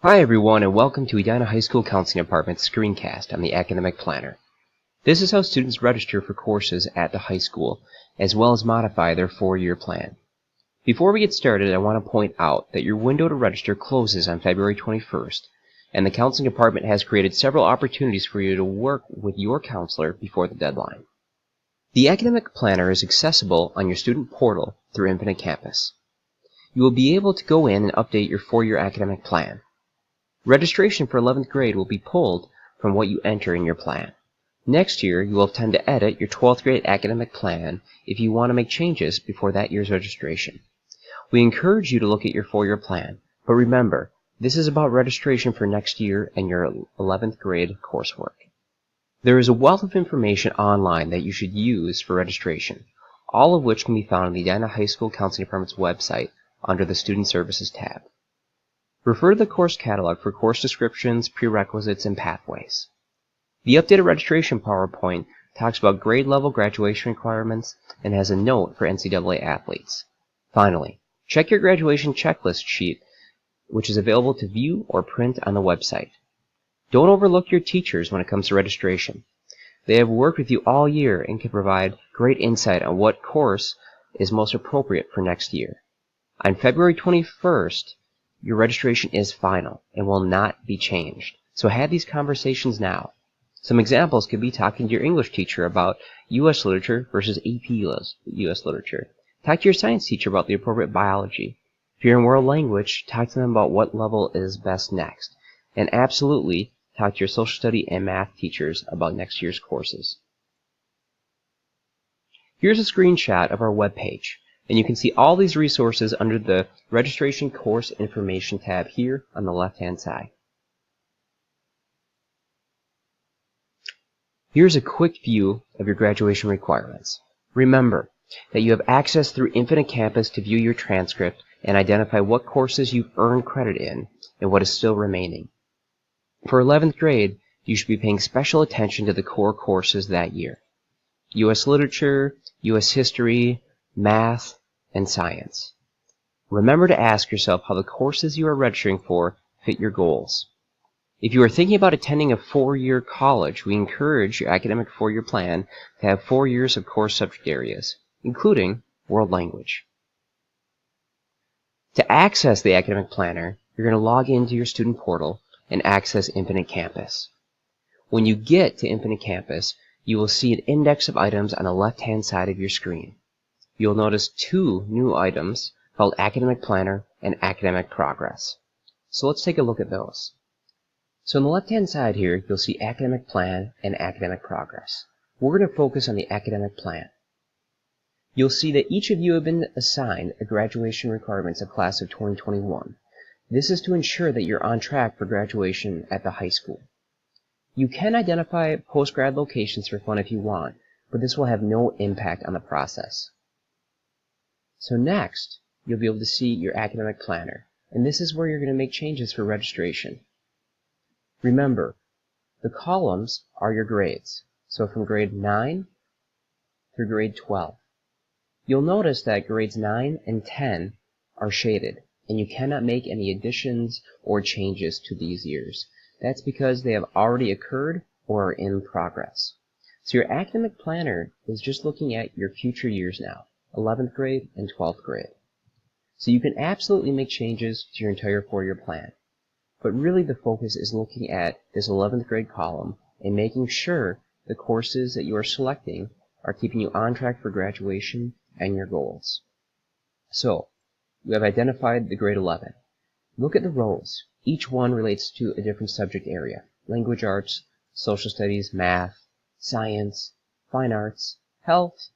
Hi everyone, and welcome to Edina High School Counseling Department's screencast on the Academic Planner. This is how students register for courses at the high school, as well as modify their 4-year plan. Before we get started, I want to point out that your window to register closes on February 21st, and the Counseling Department has created several opportunities for you to work with your counselor before the deadline. The Academic Planner is accessible on your student portal through Infinite Campus. You will be able to go in and update your 4-year academic plan. Registration for 11th grade will be pulled from what you enter in your plan. Next year, you will have time to edit your 12th grade academic plan if you want to make changes before that year's registration. We encourage you to look at your 4-year plan, but remember, this is about registration for next year and your 11th grade coursework. There is a wealth of information online that you should use for registration, all of which can be found on the Edina High School Counseling Department's website under the Student Services tab. Refer to the course catalog for course descriptions, prerequisites, and pathways. The updated registration PowerPoint talks about grade level graduation requirements and has a note for NCAA athletes. Finally, check your graduation checklist sheet, which is available to view or print on the website. Don't overlook your teachers when it comes to registration. They have worked with you all year and can provide great insight on what course is most appropriate for next year. On February 21st, your registration is final and will not be changed. So have these conversations now. Some examples could be talking to your English teacher about U.S. literature versus AP U.S. literature. Talk to your science teacher about the appropriate biology. If you're in world language, talk to them about what level is best next. And absolutely, talk to your social study and math teachers about next year's courses. Here's a screenshot of our webpage, and you can see all these resources under the Registration Course Information tab here on the left-hand side. Here's a quick view of your graduation requirements. Remember that you have access through Infinite Campus to view your transcript and identify what courses you've earned credit in and what is still remaining. For 11th grade, you should be paying special attention to the core courses that year: U.S. literature, U.S. history, math, and science. Remember to ask yourself how the courses you are registering for fit your goals. If you are thinking about attending a 4-year college, we encourage your academic 4-year plan to have 4 years of core subject areas, including world language. To access the academic planner, you're going to log into your student portal and access Infinite Campus. When you get to Infinite Campus, you will see an index of items on the left-hand side of your screen. You'll notice 2 new items called Academic Planner and Academic Progress. So let's take a look at those. So on the left-hand side here, you'll see Academic Plan and Academic Progress. We're going to focus on the Academic Plan. You'll see that each of you have been assigned a graduation requirements of class of 2021. This is to ensure that you're on track for graduation at the high school. You can identify post-grad locations for fun if you want, but this will have no impact on the process. So next, you'll be able to see your academic planner, and this is where you're going to make changes for registration. Remember, the columns are your grades, so from grade 9 through grade 12. You'll notice that grades 9 and 10 are shaded, and you cannot make any additions or changes to these years. That's because they have already occurred or are in progress. So your academic planner is just looking at your future years now, 11th grade and 12th grade. So you can absolutely make changes to your entire 4-year plan. But really the focus is looking at this 11th grade column and making sure the courses that you are selecting are keeping you on track for graduation and your goals. So, you have identified the grade 11. Look at the rows. Each one relates to a different subject area: language arts, social studies, math, science, fine arts, health,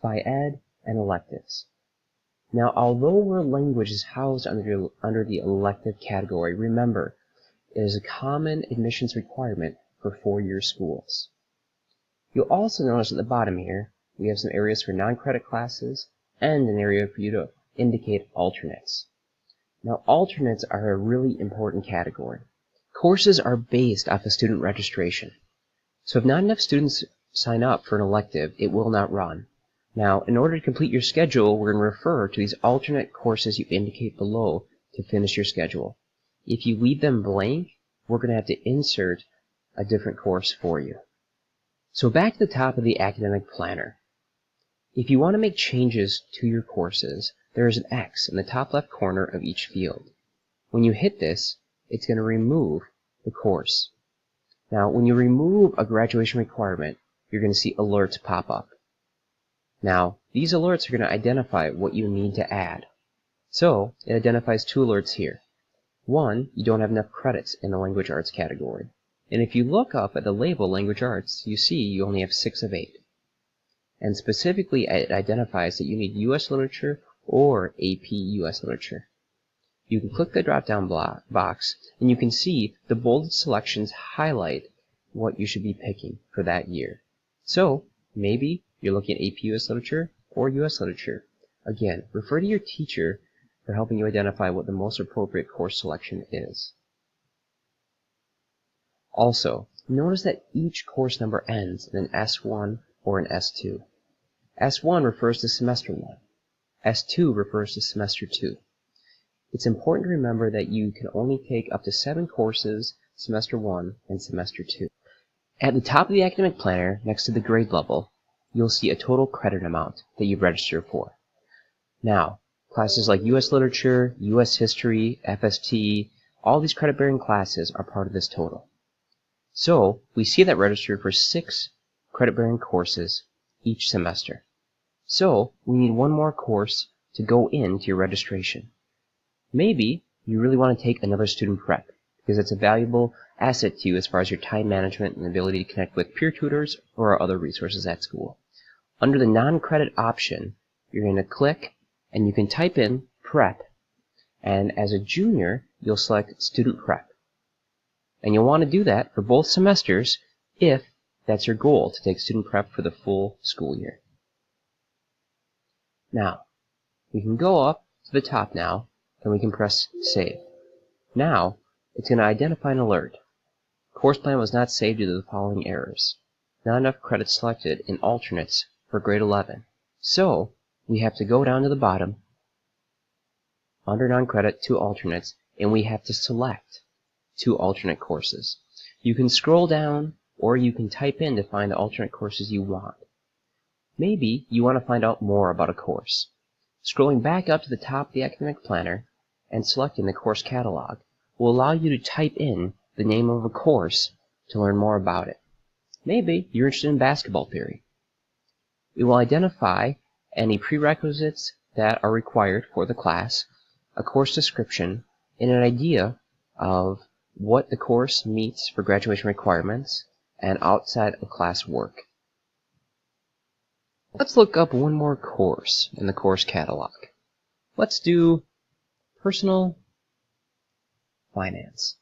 phy ed, and electives. Now, although world language is housed under the elective category, remember, it is a common admissions requirement for 4-year schools. You'll also notice at the bottom here, we have some areas for non-credit classes and an area for you to indicate alternates. Now, alternates are a really important category. Courses are based off of student registration. So if not enough students sign up for an elective, it will not run. Now, in order to complete your schedule, we're going to refer to these alternate courses you indicate below to finish your schedule. If you leave them blank, we're going to have to insert a different course for you. So back to the top of the academic planner. If you want to make changes to your courses, there is an X in the top left corner of each field. When you hit this, it's going to remove the course. Now, when you remove a graduation requirement, you're going to see alerts pop up. Now, these alerts are going to identify what you need to add. So, it identifies two alerts here. One, you don't have enough credits in the language arts category. And if you look up at the label language arts, you see you only have 6 of 8. And specifically, it identifies that you need U.S. literature or AP U.S. literature. You can click the drop-down box, and you can see the bolded selections highlight what you should be picking for that year. So, maybe you're looking at AP U.S. literature or U.S. literature. Again, refer to your teacher for helping you identify what the most appropriate course selection is. Also, notice that each course number ends in an S1 or an S2. S1 refers to semester 1. S2 refers to semester 2. It's important to remember that you can only take up to 7 courses semester 1 and semester 2. At the top of the academic planner, next to the grade level, you'll see a total credit amount that you've registered for. Now, classes like U.S. Literature, U.S. History, FST, all these credit-bearing classes are part of this total. So, we see that registered for 6 credit-bearing courses each semester. So, we need one more course to go into your registration. Maybe you really want to take another student prep, because it's a valuable asset to you as far as your time management and ability to connect with peer tutors or other resources at school. Under the non-credit option, you're going to click and you can type in prep, and as a junior, you'll select student prep. And you'll want to do that for both semesters if that's your goal, to take student prep for the full school year. Now, we can go up to the top now, and we can press Save. Now, it's going to identify an alert. Course plan was not saved due to the following errors. Not enough credits selected in alternates for grade 11. So, we have to go down to the bottom, under non-credit to alternates, and we have to select 2 alternate courses. You can scroll down, or you can type in to find the alternate courses you want. Maybe you want to find out more about a course. Scrolling back up to the top of the academic planner and selecting the course catalog will allow you to type in the name of a course to learn more about it. Maybe you're interested in basketball theory. It will identify any prerequisites that are required for the class, a course description, and an idea of what the course meets for graduation requirements and outside of class work. Let's look up one more course in the course catalog. Let's do personal finance.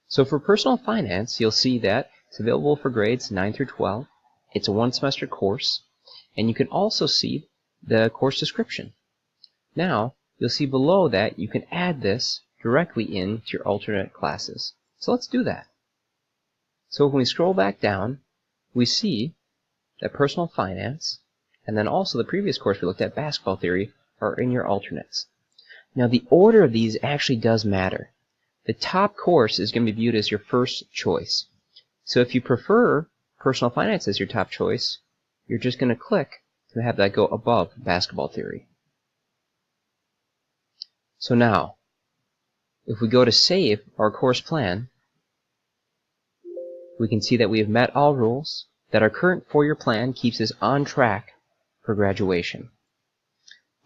So for personal finance, you'll see that it's available for grades 9 through 12. It's a 1-semester course, and you can also see the course description. Now, you'll see below that you can add this directly into your alternate classes. So let's do that. So when we scroll back down, we see that personal finance, and then also the previous course we looked at, basketball theory, are in your alternates. Now the order of these actually does matter. The top course is going to be viewed as your first choice. So if you prefer personal finance as your top choice, you're just going to click to have that go above basketball theory. So now, if we go to save our course plan, we can see that we have met all rules, that our current 4-year plan keeps us on track for graduation.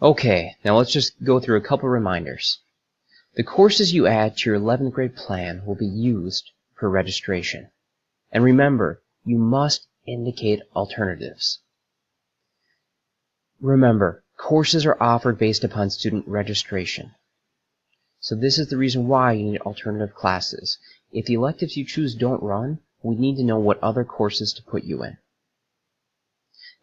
Okay, now let's just go through a couple reminders. The courses you add to your 11th grade plan will be used for registration. And remember, you must indicate alternatives. Remember, courses are offered based upon student registration. So this is the reason why you need alternative classes. If the electives you choose don't run, we need to know what other courses to put you in.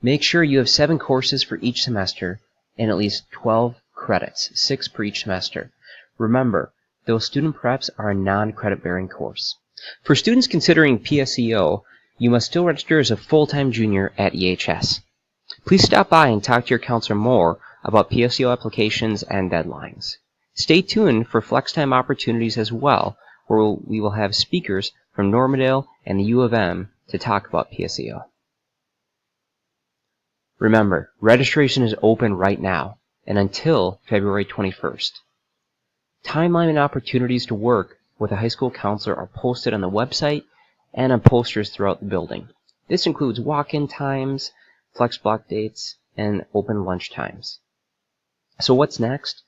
Make sure you have 7 courses for each semester and at least 12 credits, 6 per each semester. Remember, those student preps are a non-credit bearing course. For students considering PSEO, you must still register as a full-time junior at EHS. Please stop by and talk to your counselor more about PSEO applications and deadlines. Stay tuned for flex time opportunities as well, where we will have speakers from Normandale and the U of M to talk about PSEO. Remember, registration is open right now and until February 21st. Timeline and opportunities to work with a high school counselor are posted on the website and on posters throughout the building. This includes walk-in times, flex block dates, and open lunch times. So what's next?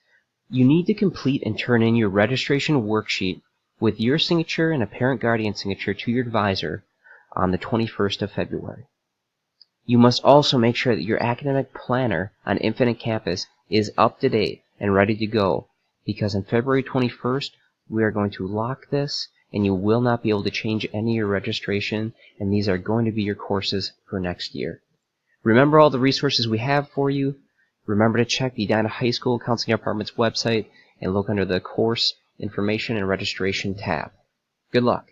You need to complete and turn in your registration worksheet with your signature and a parent guardian signature to your advisor on the 21st of February. You must also make sure that your academic planner on Infinite Campus is up to date and ready to go, because on February 21st, we are going to lock this and you will not be able to change any of your registration, and these are going to be your courses for next year. Remember all the resources we have for you. Remember to check the Edina High School Counseling Department's website and look under the Course Information and Registration tab. Good luck.